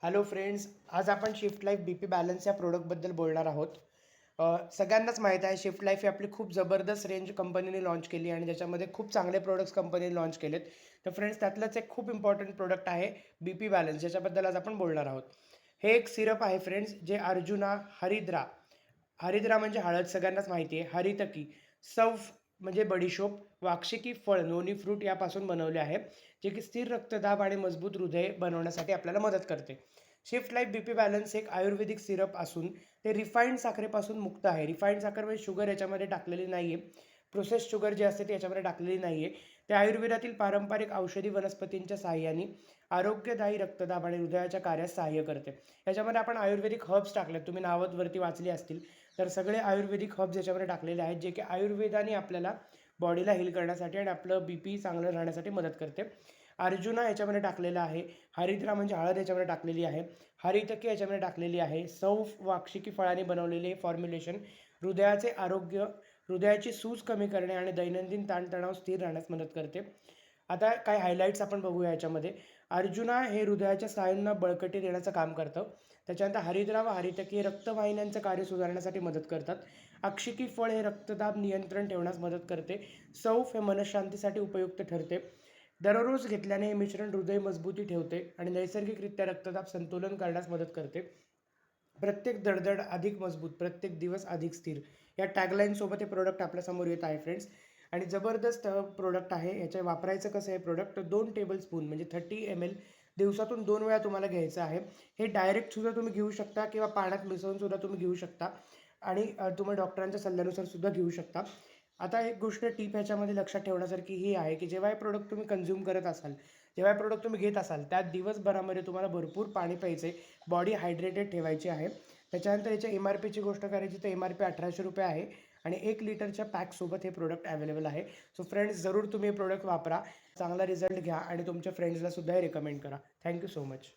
Hello friends, आज आपण shift life बी P balance या प्रोडक्टबद्दल बोलणार आहोत. सगळ्यांनाच माहीत आहे शिफ्ट लाईफ ही आपली खूप जबरदस्त रेंज कंपनीने लॉन्च केली आणि ज्याच्यामध्ये खूप चांगले प्रोडक्ट्स कंपनीने लॉन्च केलेत. तर फ्रेंड्स त्यातलंच एक खूप इम्पॉर्टंट प्रोडक्ट आहे बी पी बॅलन्स, ज्याच्याबद्दल आज आपण बोलणार आहोत. हे एक सिरप आहे फ्रेंड्स, जे अर्जुना हरिद्रा हरिद्रा म्हणजे हळद सगळ्यांनाच माहिती आहे. हरितकी, सौफ म्हणजे बडीशोप, वाक्षिकी फळ नोनी फ्रूट यापासून बनवले आहे, जे की स्थिर रक्तदाब आणि मजबूत हृदय बनवण्यासाठी आपल्याला मदत करते. शिफ्ट लाईफ बीपी बॅलन्स एक आयुर्वेदिक सिरप असून ते रिफाईंड साखरेपासून मुक्त आहे. रिफाईंड साखर म्हणजे शुगर याच्यामध्ये टाकलेली नाही आहे. प्रोसेस शुगर जे असते ती याच्यामध्ये टाकलेली नाही आहे. ते आयुर्वेदातील पारंपरिक औषधी वनस्पतींच्या साहाय्याने आरोग्यदायी रक्तदाब आणि हृदयाच्या कार्यास सहाय्य करते. याच्यामध्ये आपण आयुर्वेदिक हर्ब्स टाकलेत, तुम्ही नावावरती वाचली असतील. तर सगळे आयुर्वेदिक हर्ब्स याच्यामध्ये टाकलेले आहेत, जे की आयुर्वेदाने आपल्याला बॉडीला हील करण्यासाठी आणि आपलं बी पी चांगलं राहण्यासाठी मदत करते. अर्जुना याच्यामध्ये टाकलेलं आहे. हरिद्रा म्हणजे हळद याच्यामध्ये टाकलेली आहे. हरितकी याच्यामध्ये टाकलेली आहे. सौफ वाक्षिकी फळाने बनवलेले फॉर्म्युलेशन हृदयाचे आरोग्य, हृदयाची सूज कमी करणे आणि दैनंदिन ताणतणाव स्थिर राहण्यास मदत करते. आता काय हायलाईट्स आपण बघूया याच्यामध्ये. अर्जुना हे हृदयाच्या स्नायूंना बळकटी देण्याचं काम करतं. त्याच्यानंतर हरिद्रा व हरितकी हे रक्तवाहिन्यांचं कार्य सुधारण्यासाठी मदत करतात. अक्षिकी फळ हे रक्तदाब नियंत्रण ठेवण्यास मदत करते. सौफ हे मनःशांतीसाठी उपयुक्त ठरते. दररोज घेतल्याने हे मिश्रण हृदय मजबूती ठेवते आणि नैसर्गिकरित्या रक्तदाब संतुलन करण्यास मदत करते. प्रत्येक दडदड अधिक मजबूत, प्रत्येक दिवस अधिक स्थिर, या टॅगलाईनसोबत हे प्रोडक्ट आपल्यासमोर येत आहे फ्रेंड्स. आणि जबरदस्त प्रोडक्ट आहे. याच्या वापरायचं कसं आहे, प्रोडक्ट 2 टेबलस्पून म्हणजे 30 ml दिवसातून 2 वेळा तुम्हाला घ्यायचं आहे. हे डायरेक्टसुद्धा तुम्ही घेऊ शकता किंवा पाण्यात मिसळूनसुद्धा तुम्ही घेऊ शकता आणि तुम्ही डॉक्टरांच्या सल्ल्यानुसार सुद्धा घेऊ शकता. आता एक गोष्ट टीप ह्याच्यामध्ये लक्षात ठेवण्यासारखी ही आहे, की जेव्हा हे प्रोडक्ट तुम्ही कन्झ्युम करत असाल, जेव्हा हे प्रोडक्ट तुम्ही घेत असाल, त्या दिवसभरामध्ये तुम्हाला भरपूर पाणी प्यायचे, बॉडी हायड्रेटेड ठेवायची आहे. त्याच्यानंतर याच्या MRPची गोष्ट करायची तर MRP ₹1800 आहे आणि 1 लिटरच्या पॅकसोबत हे प्रोडक्ट अवेलेबल आहे. सो फ्रेंड्स, जरूर तुम्ही हे प्रोडक्ट वापरा, चांगला रिझल्ट घ्या आणि तुमच्या फ्रेंड्सला सुद्धा हे रिकमेंड करा. Thank you so much.